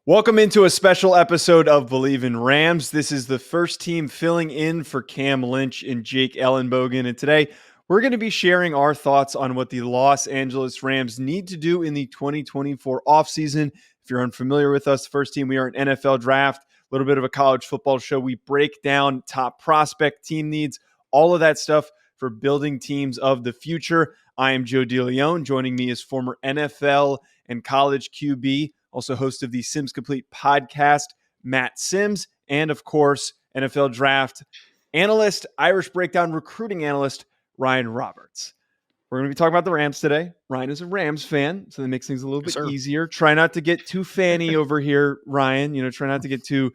Welcome into a special episode of Believe in Rams. This is the first team filling in for Cam Lynch and Jake Ellenbogen. And today we're going to be sharing our thoughts on what the Los Angeles Rams need to do in the 2024 offseason. If you're unfamiliar with us, first team, we are an NFL draft, a little bit of a college football show. We break down top prospect team needs, all of that stuff for building teams of the future. I am Joe DeLeone. Joining me is former NFL and college QB, also host of the Sims Complete podcast, Matt Sims, and of course, NFL draft analyst, Irish breakdown recruiting analyst, Ryan Roberts. We're going to be talking about the Rams today. Ryan is a Rams fan, so that makes things a little bit easier. Try not to get too fanny over here, Ryan. Try not to get too,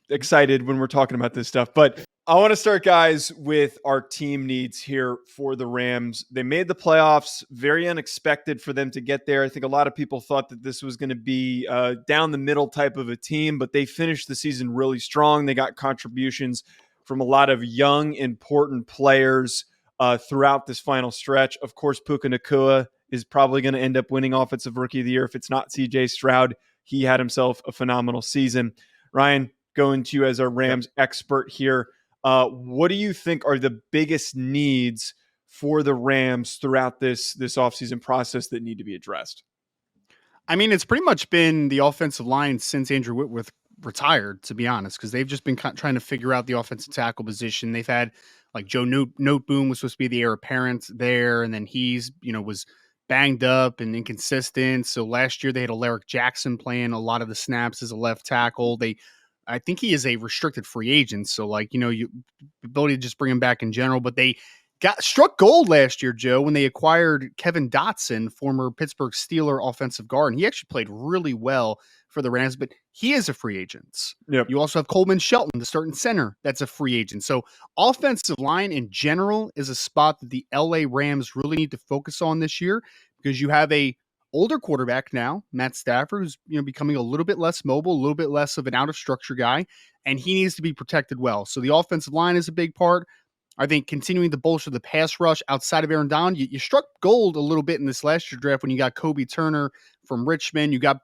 excited when we're talking about this stuff. But I want to start, guys, with our team needs here for the Rams. They made the playoffs, very unexpected for them to get there. I think a lot of people thought that this was going to be down the middle type of a team, but they finished the season really strong. They got contributions from a lot of young, important players throughout this final stretch. Of course, Puka Nacua is probably going to end up winning Offensive Rookie of the Year if it's not CJ Stroud. He had himself a phenomenal season. Ryan, going to you as our Rams expert here. What do you think are the biggest needs for the Rams throughout this offseason process that need to be addressed? I mean, it's pretty much been the offensive line since Andrew Whitworth retired, to be honest, because they've just been trying to figure out the offensive tackle position. They've had like Joe Noteboom was supposed to be the heir apparent there, and then he's was banged up and inconsistent. So last year they had Alaric Jackson playing a lot of the snaps as a left tackle. I think he is a restricted free agent. So you ability to just bring him back in general, but they struck gold last year, Joe, when they acquired Kevin Dotson, former Pittsburgh Steeler offensive guard. And he actually played really well for the Rams, but he is a free agent. Yep. You also have Coleman Shelton, the starting center. That's a free agent. So offensive line in general is a spot that the LA Rams really need to focus on this year, because you have a older quarterback now, Matt Stafford, who's becoming a little bit less mobile, a little bit less of an out of structure guy, and he needs to be protected well. So the offensive line is a big part. I think continuing to bolster the pass rush outside of Aaron Donald. You struck gold a little bit in this last year draft when you got Kobe Turner from Richmond. You got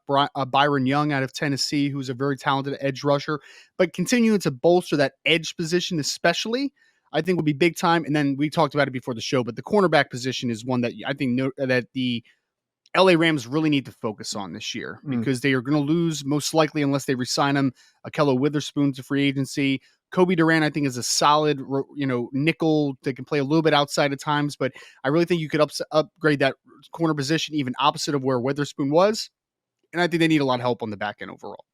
Byron Young out of Tennessee, who's a very talented edge rusher. But continuing to bolster that edge position especially, I think would be big time. And then we talked about it before the show, but the cornerback position is one that I think that the LA Rams really need to focus on this year, because they are going to lose most likely unless they re-sign him. Akello Witherspoon to free agency. Kobe Durant, I think, is a solid, nickel that can play a little bit outside at times, but I really think you could upgrade that corner position even opposite of where Witherspoon was. And I think they need a lot of help on the back end overall.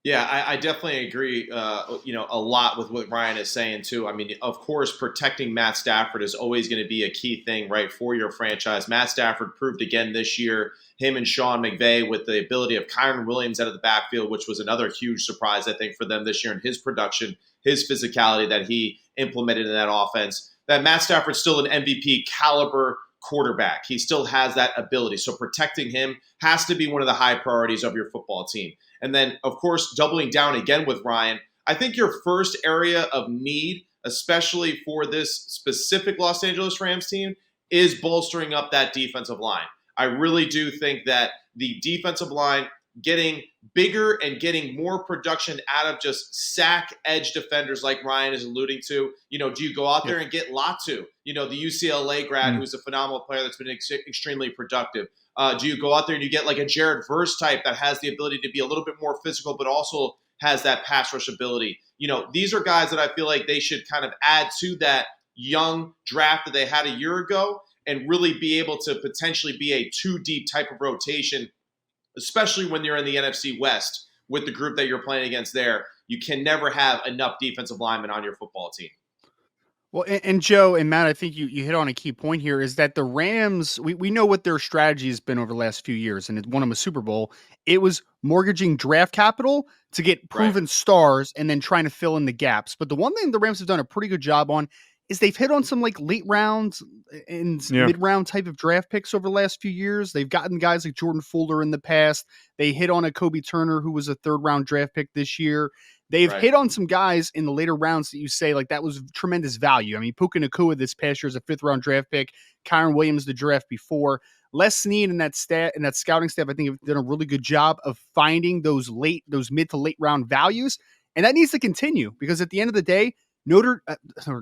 Yeah, I definitely agree, a lot with what Ryan is saying, too. I mean, of course, protecting Matt Stafford is always going to be a key thing, right, for your franchise. Matt Stafford proved again this year, him and Sean McVay, with the ability of Kyron Williams out of the backfield, which was another huge surprise, I think, for them this year, and his production, his physicality that he implemented in that offense, that Matt Stafford's still an MVP caliber quarterback. He still has that ability. So protecting him has to be one of the high priorities of your football team. And then, of course, doubling down again with Ryan, I think your first area of need, especially for this specific Los Angeles Rams team, is bolstering up that defensive line. I really do think that the defensive line getting bigger and getting more production out of just sack edge defenders like Ryan is alluding to. Do you go out there and get Latu, the UCLA grad who's a phenomenal player that's been extremely productive? Do you go out there and you get like a Jared Verse type that has the ability to be a little bit more physical but also has that pass rush ability? These are guys that I feel like they should kind of add to that young draft that they had a year ago and really be able to potentially be a two-deep type of rotation, especially when you're in the NFC West with the group that you're playing against there. You can never have enough defensive linemen on your football team. Well, and Joe and Matt, I think you hit on a key point here, is that the Rams, we know what their strategy has been over the last few years, and it won them a Super Bowl. It was mortgaging draft capital to get proven stars and then trying to fill in the gaps. But the one thing the Rams have done a pretty good job on is they've hit on some like late rounds and mid-round type of draft picks over the last few years. They've gotten guys like Jordan Fuller in the past. They hit on a Kobe Turner, who was a third-round draft pick this year. They've hit on some guys in the later rounds that you say, like, that was tremendous value. I mean, Puka Nacua this past year is a fifth-round draft pick. Kyron Williams the draft before. Les Snead and that scouting staff, I think, have done a really good job of finding those mid to late round values, and that needs to continue because at the end of the day, Notre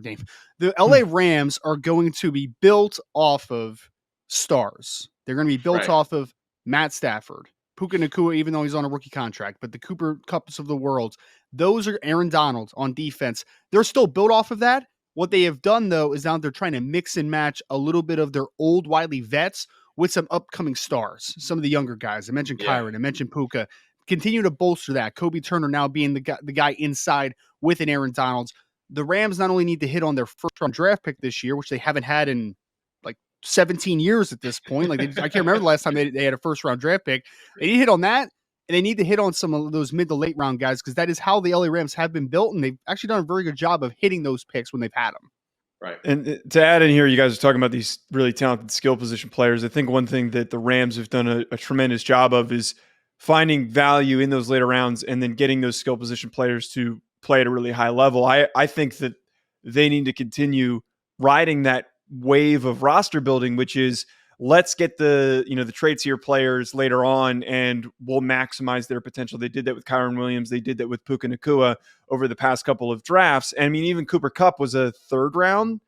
Dame, the LA Rams are going to be built off of stars. They're going to be built off of Matt Stafford, Puka Nacua, even though he's on a rookie contract, but the Cooper Kupps of the world, those are Aaron Donald on defense. They're still built off of that. What they have done, though, is now they're trying to mix and match a little bit of their old wily vets with some upcoming stars, some of the younger guys. I mentioned Kyron, I mentioned Puka. Continue to bolster that. Kobe Turner now being the guy inside with an Aaron Donalds. The Rams not only need to hit on their first-round draft pick this year, which they haven't had in like 17 years at this point. I can't remember the last time they had a first-round draft pick. They need to hit on that, and they need to hit on some of those mid to late round guys because that is how the LA Rams have been built, and they've actually done a very good job of hitting those picks when they've had them. Right. And to add in here, you guys are talking about these really talented skill position players. I think one thing that the Rams have done a tremendous job of is finding value in those later rounds and then getting those skill position players to play at a really high level. I think that they need to continue riding that wave of roster building, which is let's get the traits here players later on and we'll maximize their potential. They did that with Kyron Williams. They did that with Puka Nacua over the past couple of drafts. And I mean, even Cooper Kupp was a third round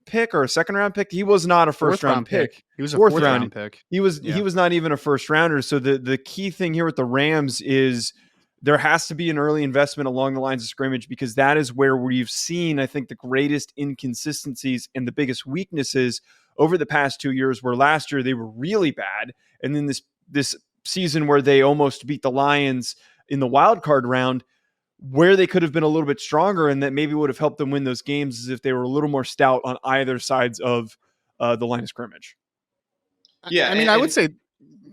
pick or a second round pick. He was not a first round pick. He was a fourth round pick. He was not even a first rounder. So the key thing here with the Rams is there has to be an early investment along the lines of scrimmage because that is where we've seen, I think, the greatest inconsistencies and the biggest weaknesses over the past 2 years, where last year they were really bad. And then this season where they almost beat the Lions in the wild card round, where they could have been a little bit stronger and that maybe would have helped them win those games is if they were a little more stout on either sides of the line of scrimmage. Yeah. I mean, I would say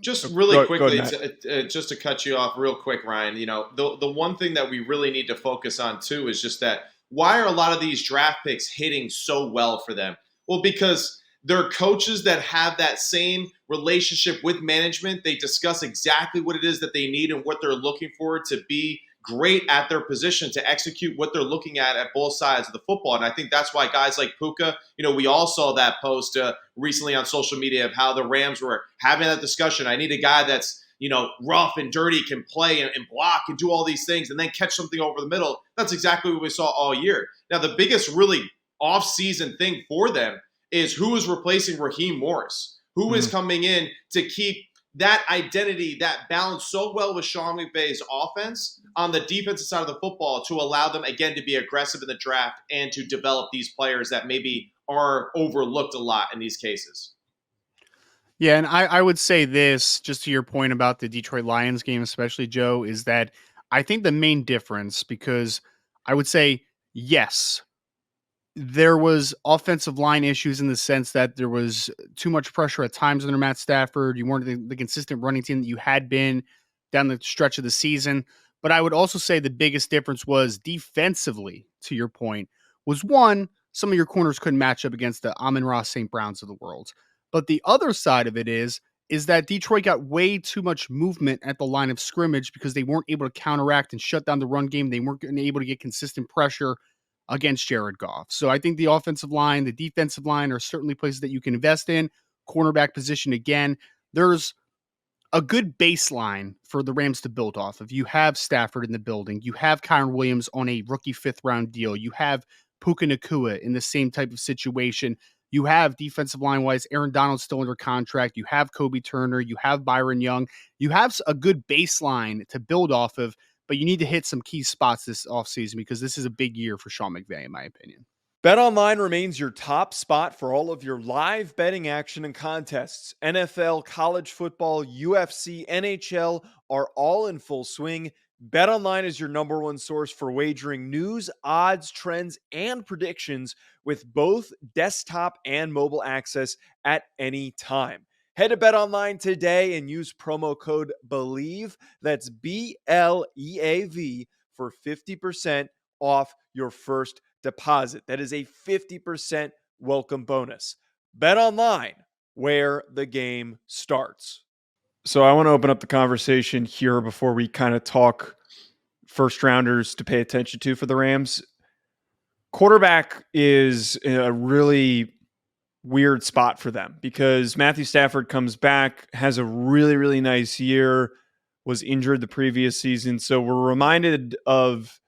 just really quickly, ahead, just to cut you off real quick, Ryan, the one thing that we really need to focus on too is just that why are a lot of these draft picks hitting so well for them? Well, because they're coaches that have that same relationship with management. They discuss exactly what it is that they need and what they're looking for to be great at their position, to execute what they're looking at both sides of the football. And I think that's why guys like Puka, we all saw that post recently on social media of how the Rams were having that discussion. I need a guy that's, rough and dirty, can play and block and do all these things and then catch something over the middle. That's exactly what we saw all year. Now, the biggest really off-season thing for them is who is replacing Raheem Morris, who is coming in to keep that identity, that balance so well with Sean McVay's offense on the defensive side of the football to allow them, again, to be aggressive in the draft and to develop these players that maybe are overlooked a lot in these cases. Yeah, and I would say this, just to your point about the Detroit Lions game, especially, Joe, is that I think the main difference, because I would say, yes, there was offensive line issues in the sense that there was too much pressure at times under Matt Stafford. You weren't the consistent running team that you had been down the stretch of the season. But I would also say the biggest difference was defensively, to your point, was one, some of your corners couldn't match up against the Amon-Ra St. Browns of the world. But the other side of it is that Detroit got way too much movement at the line of scrimmage because they weren't able to counteract and shut down the run game. They weren't able to get consistent pressure against Jared Goff. So I think the offensive line, the defensive line are certainly places that you can invest in. Cornerback position, again, there's a good baseline for the Rams to build off of. You have Stafford in the building. You have Kyron Williams on a rookie 5th round deal. You have Puka Nacua in the same type of situation. You have defensive line wise, Aaron Donald still under contract. You have Kobe Turner. You have Byron Young. You have a good baseline to build off of, but you need to hit some key spots this offseason because this is a big year for Sean McVay, in my opinion. BetOnline remains your top spot for all of your live betting action and contests. NFL, college football, UFC, NHL are all in full swing. BetOnline is your number one source for wagering news, odds, trends, and predictions with both desktop and mobile access at any time. Head to BetOnline today and use promo code BELIEVE, that's BLEAV, for 50% off your first deposit. That is a 50% welcome bonus. BetOnline, where the game starts. So I want to open up the conversation here before we kind of talk first rounders to pay attention to for the Rams. Quarterback is a really weird spot for them because Matthew Stafford comes back, has a really, really nice year, was injured the previous season. So we're reminded of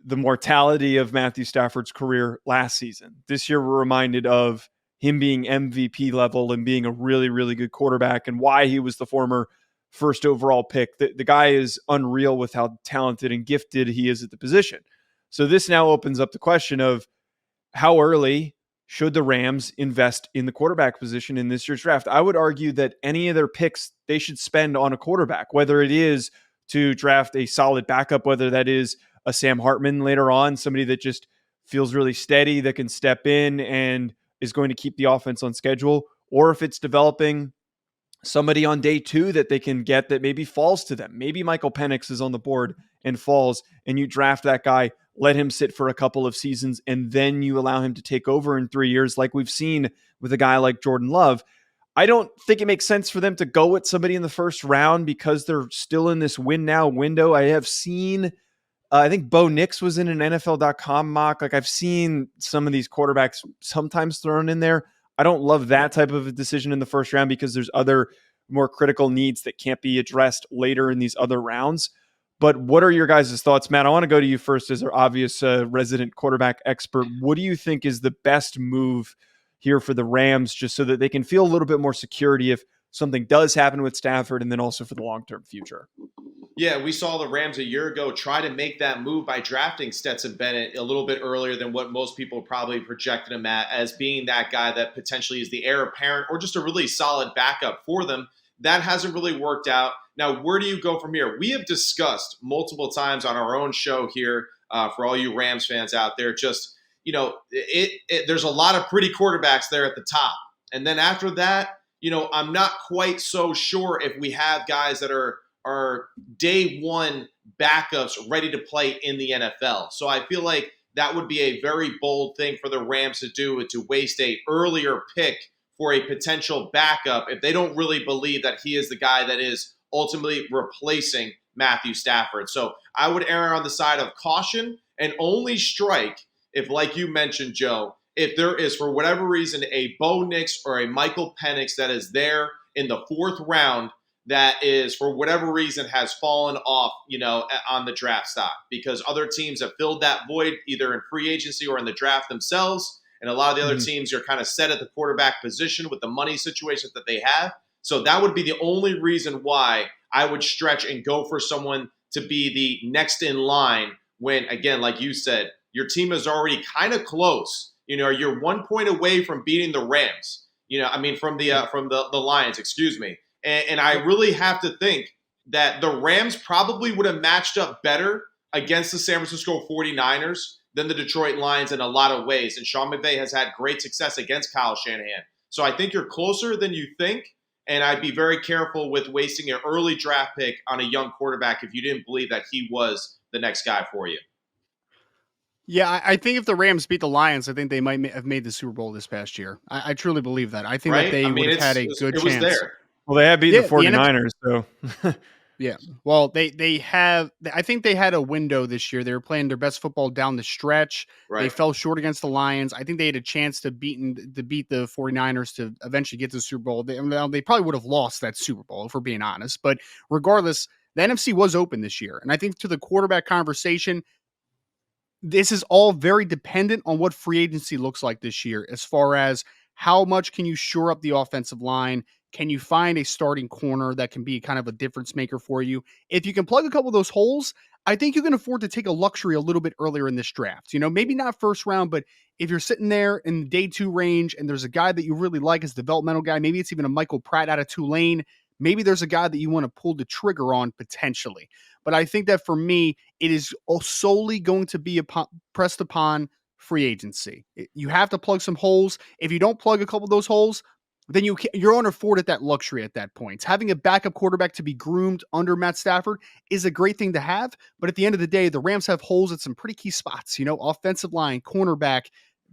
the mortality of Matthew Stafford's career last season. This year, we're reminded of him being MVP level and being a really, really good quarterback and why he was the former first overall pick. The guy is unreal with how talented and gifted he is at the position. So this now opens up the question of how early should the Rams invest in the quarterback position in this year's draft? I would argue that any of their picks they should spend on a quarterback, whether it is to draft a solid backup, whether that is a Sam Hartman later on, somebody that just feels really steady, that can step in and is going to keep the offense on schedule, or if it's developing somebody on day 2 that they can get that maybe falls to them. Maybe Michael Penix is on the board and falls, and you draft that guy, let him sit for a couple of seasons, and then you allow him to take over in 3 years, like we've seen with a guy like Jordan Love. I don't think it makes sense for them to go with somebody in the first round because they're still in this win now window. I have seen, I think Bo Nix was in an NFL.com mock. Like I've seen some of these quarterbacks sometimes thrown in there. I don't love that type of a decision in the first round because there's other more critical needs that can't be addressed later in these other rounds. But what are your guys' thoughts, Matt? I want to go to you first as our obvious resident quarterback expert. What do you think is the best move here for the Rams, just so that they can feel a little bit more security if something does happen with Stafford, and then also for the long-term future? Yeah, we saw the Rams a year ago try to make that move by drafting Stetson Bennett a little bit earlier than what most people probably projected him at as being that guy that potentially is the heir apparent or just a really solid backup for them. That hasn't really worked out. Now, where do you go from here? We have discussed multiple times on our own show here, for all you Rams fans out there, just, there's a lot of pretty quarterbacks there at the top. And then after that, I'm not quite so sure if we have guys that are day one backups ready to play in the NFL. So I feel like that would be a very bold thing for the Rams to do, to waste a earlier pick for a potential backup if they don't really believe that he is the guy that is ultimately replacing Matthew Stafford. So I would err on the side of caution and only strike if, like you mentioned, Joe, if there is, for whatever reason, a Bo Nix or a Michael Penix that is there in the 4th round that is, for whatever reason, has fallen off, on the draft stock, because other teams have filled that void either in free agency or in the draft themselves. And a lot of the other teams are kind of set at the quarterback position with the money situation that they have. So that would be the only reason why I would stretch and go for someone to be the next in line when, again, like you said, your team is already kind of close. You're 1 point away from beating the Rams. From the Lions, excuse me. And I really have to think that the Rams probably would have matched up better against the San Francisco 49ers than the Detroit Lions in a lot of ways. And Sean McVay has had great success against Kyle Shanahan. So I think you're closer than you think. And I'd be very careful with wasting an early draft pick on a young quarterback if you didn't believe that he was the next guy for you. Yeah, I think if the Rams beat the Lions, I think they might have made the Super Bowl this past year. I truly believe that. I think that they would have had a good chance. There. Well, they have beaten the 49ers, so. Yeah. Well, they have. I think they had a window this year. They were playing their best football down the stretch. Right. They fell short against the Lions. I think they had a chance to beat the 49ers to eventually get to the Super Bowl. They probably would have lost that Super Bowl, if we're being honest. But regardless, the NFC was open this year. And I think to the quarterback conversation, this is all very dependent on what free agency looks like this year, as far as how much can you shore up the offensive line? Can you find a starting corner that can be kind of a difference maker for you? If you can plug a couple of those holes, I think you can afford to take a luxury a little bit earlier in this draft. Maybe not first round, but if you're sitting there in the day 2 range and there's a guy that you really like as a developmental guy, maybe it's even a Michael Pratt out of Tulane. Maybe there's a guy that you want to pull the trigger on potentially. But I think that for me, it is solely going to be pressed upon free agency. You have to plug some holes. If you don't plug a couple of those holes, then you're unafforded that luxury at that point. Having a backup quarterback to be groomed under Matt Stafford is a great thing to have. But at the end of the day, the Rams have holes at some pretty key spots, offensive line, cornerback,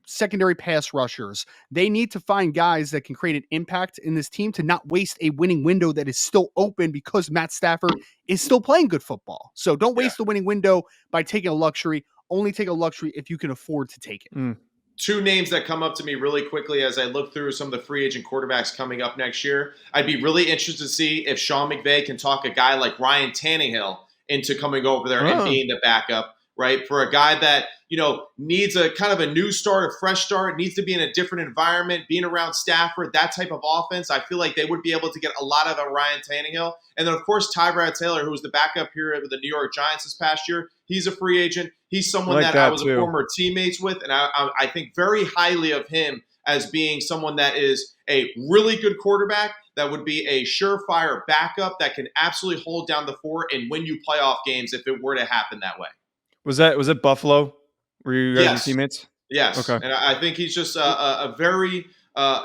secondary pass rushers. They need to find guys that can create an impact in this team to not waste a winning window that is still open because Matt Stafford is still playing good football. So don't waste the winning window by taking a luxury. Only take a luxury if you can afford to take it. two names that come up to me really quickly as I look through some of the free agent quarterbacks coming up next year. I'd be really interested to see if Sean McVay can talk a guy like Ryan Tannehill into coming over there and being the backup, right? For a guy that, needs a kind of a new start, a fresh start, needs to be in a different environment, being around Stafford, that type of offense. I feel like they would be able to get a lot out of Ryan Tannehill. And then, of course, Tyrod Taylor, who was the backup here with the New York Giants this past year. He's a free agent. He's someone that I was a former teammates with, and I think very highly of him as being someone that is a really good quarterback, that would be a surefire backup that can absolutely hold down the fort and win you playoff games if it were to happen that way. Was it Buffalo? Were you guys teammates? Yes. Okay. And I think he's just a very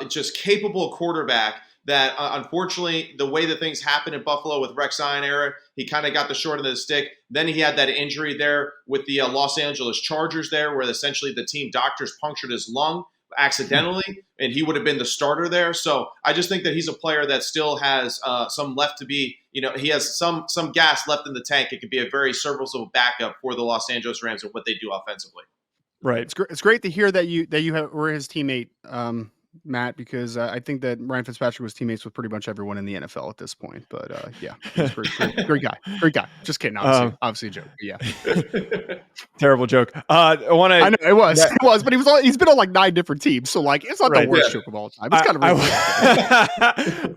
just capable quarterback that, unfortunately, the way that things happened in Buffalo with Rex Ryan era, he kind of got the short end of the stick. Then he had that injury there with the Los Angeles Chargers there, where essentially the team doctors punctured his lung accidentally, and he would have been the starter there. So I just think that he's a player that still has some left to be, he has some gas left in the tank. It could be a very serviceable backup for the Los Angeles Rams and what they do offensively. Right. It's great to hear that you were his teammate, Matt, because I think that Ryan Fitzpatrick was teammates with pretty much everyone in the NFL at this point. But yeah, he's great guy. Just kidding. Obviously a joke. Yeah. Terrible joke. I know it was, but he's been on like 9 different teams, so like it's not the worst joke of all time. It's kind of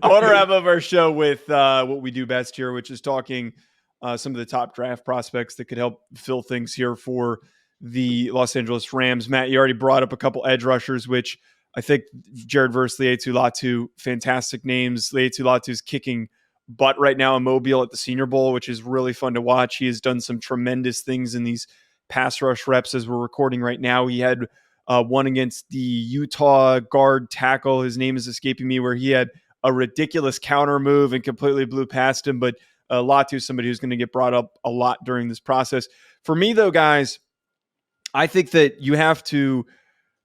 I want to wrap up our show with what we do best here, which is talking some of the top draft prospects that could help fill things here for the Los Angeles Rams. Matt, you already brought up a couple edge rushers, which I think Jared Verse, Lietu Latu, fantastic names. Lietu Latu's kicking butt right now in Mobile at the Senior Bowl, which is really fun to watch. He has done some tremendous things in these pass rush reps as we're recording right now. He had one against the Utah guard tackle. His name is escaping me, where he had a ridiculous counter move and completely blew past him. But Latu is somebody who's going to get brought up a lot during this process. For me, though, guys, I think that you have to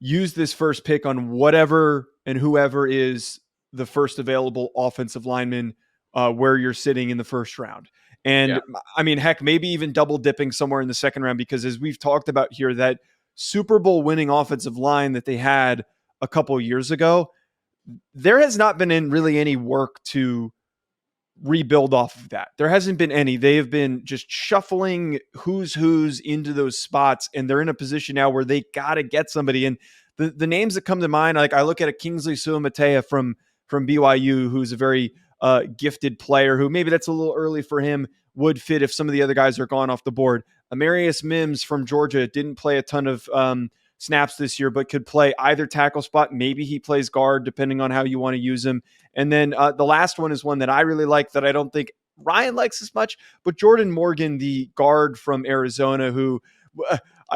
use this first pick on whatever and whoever is the first available offensive lineman where you're sitting in the first round. And I mean, heck, maybe even double dipping somewhere in the second round, because as we've talked about here, that Super Bowl winning offensive line that they had a couple of years ago, there has not been really any work to rebuild off of that. There hasn't been any. They have been just shuffling who's into those spots, and they're in a position now where they got to get somebody. And the names that come to mind, like I look at a Kingsley Suamatea from BYU, who's a very gifted player, who maybe that's a little early for him, would fit if some of the other guys are gone off the board. Amarius Mims from Georgia didn't play a ton of snaps this year, but could play either tackle spot. Maybe he plays guard, depending on how you want to use him. And then the last one is one that I really like that I don't think Ryan likes as much, but Jordan Morgan, the guard from Arizona, who,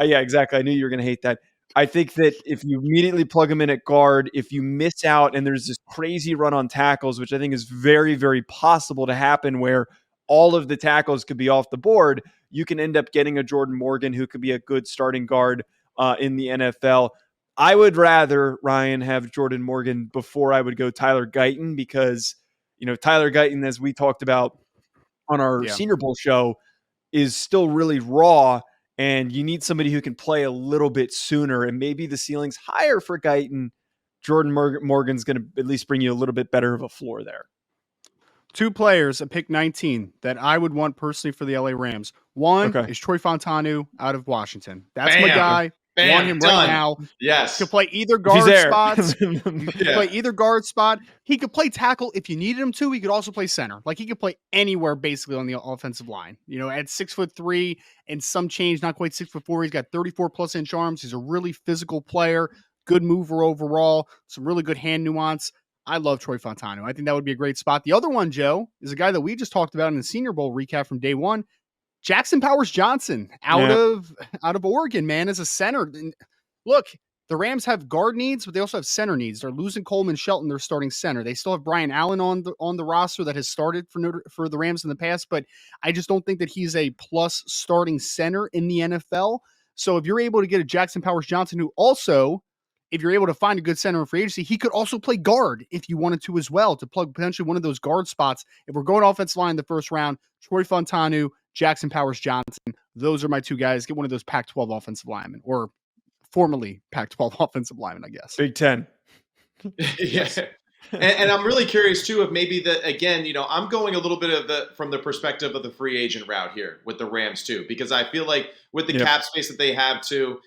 yeah, exactly. I knew you were going to hate that. I think that if you immediately plug him in at guard, if you miss out and there's this crazy run on tackles, which I think is very, very possible to happen, where all of the tackles could be off the board, you can end up getting a Jordan Morgan who could be a good starting guard in the NFL. I would rather, Ryan, have Jordan Morgan before I would go Tyler Guyton, because, Tyler Guyton, as we talked about on our Senior Bowl show, is still really raw, and you need somebody who can play a little bit sooner, and maybe the ceiling's higher for Guyton. Jordan Morgan's going to at least bring you a little bit better of a floor there. 2 players at pick 19 that I would want personally for the LA Rams. One is Troy Fontanu out of Washington. That's my guy. Want him right now. Yes. He could play either guard spots. He could play either guard spot. He could play tackle if you needed him to. He could also play center. Like, he could play anywhere basically on the offensive line. At 6'3" and some change, not quite 6'4". He's got 34+ inch arms. He's a really physical player, good mover overall, some really good hand nuance. I love Troy Fontanu. I think that would be a great spot. The other one, Joe, is a guy that we just talked about in the Senior Bowl recap from day one. Jackson Powers Johnson out of Oregon, man, as a center. And look, the Rams have guard needs, but they also have center needs. They're losing Coleman Shelton, their starting center. They still have Brian Allen on the roster that has started for the Rams in the past, but I just don't think that he's a plus starting center in the NFL. So if you're able to get a Jackson Powers Johnson, who also, if you're able to find a good center in free agency, he could also play guard if you wanted to as well, to plug potentially one of those guard spots. If we're going offensive line in the first round, Troy Fontanu, Jackson Powers Johnson, those are my 2 guys. Get one of those Pac-12 offensive linemen, or formerly Pac-12 offensive linemen, I guess. Big Ten. Yeah. Yes. And I'm really curious too if maybe that again, I'm going a little bit of from the perspective of the free agent route here with the Rams too, because I feel like with the cap space that they have too,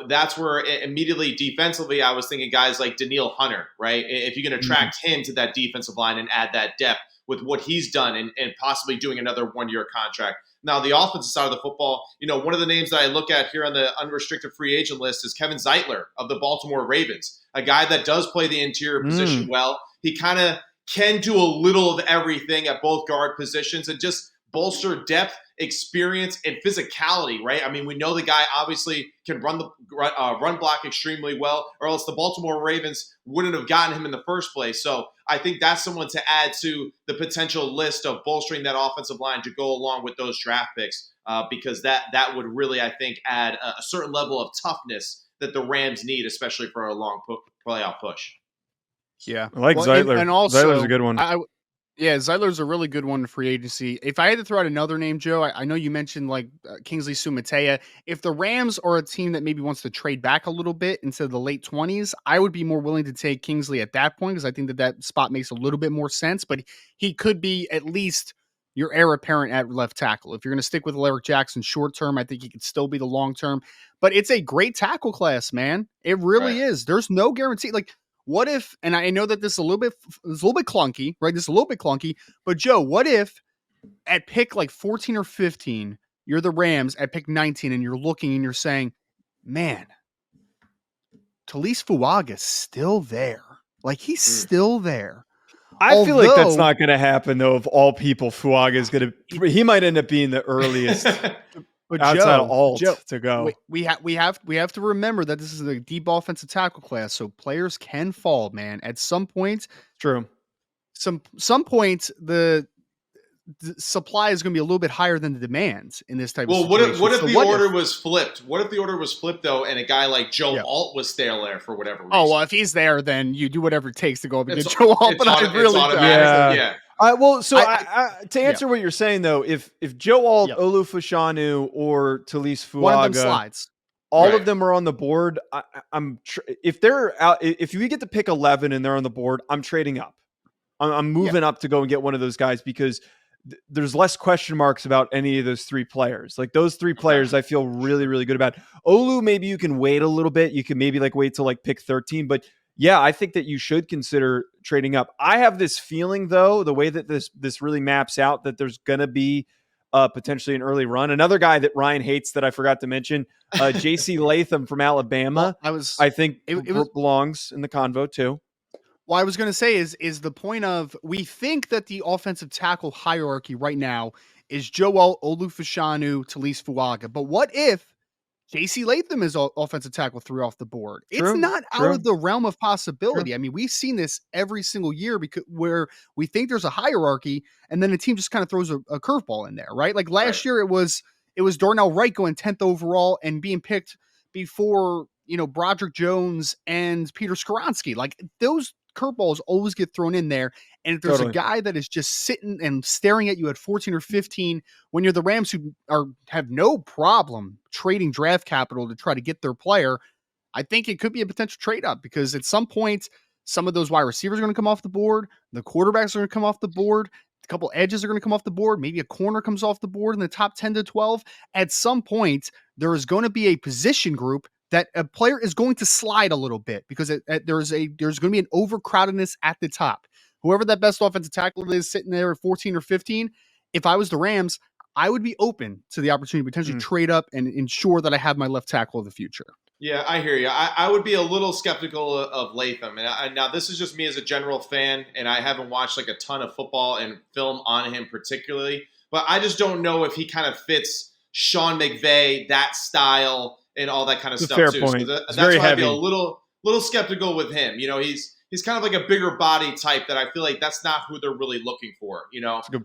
that's where immediately defensively I was thinking guys like DeLeone Hunter, right? If you're going to attract him to that defensive line and add that depth with what he's done and possibly doing another 1-year contract. Now, the offensive side of the football, one of the names that I look at here on the unrestricted free agent list is Kevin Zeitler of the Baltimore Ravens, a guy that does play the interior position well. He kind of can do a little of everything at both guard positions and just bolster depth, experience, and physicality, right? I mean, we know the guy obviously can run block extremely well, or else the Baltimore Ravens wouldn't have gotten him in the first place. So I think that's someone to add to the potential list of bolstering that offensive line to go along with those draft picks, because that would really, I think, add a certain level of toughness that the Rams need, especially for a long playoff push. Yeah. I like Zeitler. And also, Zeitler's a good one. Zeitler's a really good one in free agency. If I had to throw out another name, Joe, I know you mentioned like Kingsley Sumatea. If the Rams are a team that maybe wants to trade back a little bit into the late 20s, I would be more willing to take Kingsley at that point because I think that spot makes a little bit more sense. But he could be at least your heir apparent at left tackle. If you're going to stick with Alaric Jackson short term, I think he could still be the long term. But it's a great tackle class, man. It really is. There's no guarantee. Like, what if, and I know that this is a little bit clunky, right? This is a little bit clunky, but Joe, what if at pick like 14 or 15, you're the Rams at pick 19 and you're looking and you're saying, man, Talise Fuaga's still there. Like he's still there. I feel like that's not going to happen though. Of all people, Fuaga is going to, he might end up being the earliest but outside of alt to go. We have to remember that this is a deep offensive tackle class, so players can fall, man. At some point, true. Some point the supply is going to be a little bit higher than the demand in this type of situation. What if the order was flipped? What if the order was flipped though, and a guy like Joe Alt was still there for whatever reason? Oh well, if he's there, then you do whatever it takes to go up and get Joe Alt. But I really yeah. Well, so to answer what you're saying though, if Joe Alt, Olu Fashanu, or Talise Fuaga, one of them slides. All of them are on the board. If they're out, if we get to pick 11 and they're on the board, I'm trading up. I'm moving up to go and get one of those guys because there's less question marks about any of those three players. Like those three players, I feel really, really good about. Olu, maybe you can wait a little bit. You can maybe wait till pick 13, but yeah, I think that you should consider trading up. I have this feeling though, the way that this really maps out, that there's going to be potentially an early run. Another guy that Ryan hates that I forgot to mention, J.C. Latham from Alabama. I think it belongs in the convo too. Well, I was going to say is the point of, we think that the offensive tackle hierarchy right now is Joel Olufashanu, Talise Fuaga. But what if J.C. Latham is offensive tackle 3 off the board? It's not out of the realm of possibility. I mean, we've seen this every single year where we think there's a hierarchy and then the team just kind of throws a curveball in there, right? Like last year it was Darnell Wright going 10th overall and being picked before, Broderick Jones and Peter Skoronski. Like those curveballs always get thrown in there. And if there's a guy that is just sitting and staring at you at 14 or 15, when you're the Rams who have no problem trading draft capital to try to get their player, I think it could be a potential trade up because at some point, some of those wide receivers are going to come off the board. The quarterbacks are going to come off the board. A couple edges are going to come off the board. Maybe a corner comes off the board in the top 10 to 12. At some point, there is going to be a position group that a player is going to slide a little bit because there's going to be an overcrowdedness at the top. Whoever that best offensive tackle is sitting there at 14 or 15, if I was the Rams, I would be open to the opportunity to potentially trade up and ensure that I have my left tackle of the future. Yeah, I hear you. I would be a little skeptical of Latham. And now this is just me as a general fan, and I haven't watched a ton of football and film on him particularly. But I just don't know if he kind of fits Sean McVay, that style, and all that kind of stuff fair too. point. So that's why I'd be a little skeptical with him. He's kind of like a bigger body type that I feel like that's not who they're really looking for.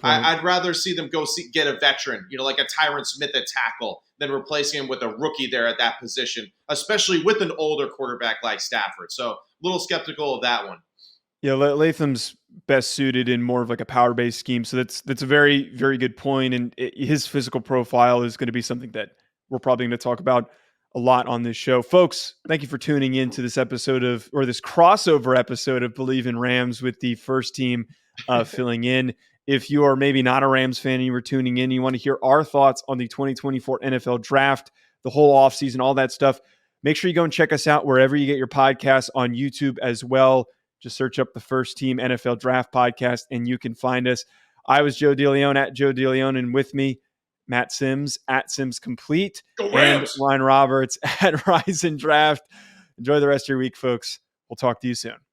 I'd rather see them go get a veteran, like a Tyron Smith at tackle, than replacing him with a rookie there at that position, especially with an older quarterback like Stafford. So a little skeptical of that one. Yeah, Latham's best suited in more of a power-based scheme. So that's a very, very good point. And his physical profile is going to be something that we're probably going to talk about a lot on this show. Folks, thank you for tuning in to this episode this crossover episode of Believe in Rams with the first team filling in. If you are maybe not a Rams fan and you were tuning in, you want to hear our thoughts on the 2024 NFL draft, the whole offseason, all that stuff, make sure you go and check us out wherever you get your podcasts, on YouTube as well. Just search up the First Team NFL Draft Podcast and you can find us. I was Joe DeLeone at Joe DeLeone, and with me, Matt Sims at Sims Complete, and Ryan Roberts at Rise and Draft. Enjoy the rest of your week, folks. We'll talk to you soon.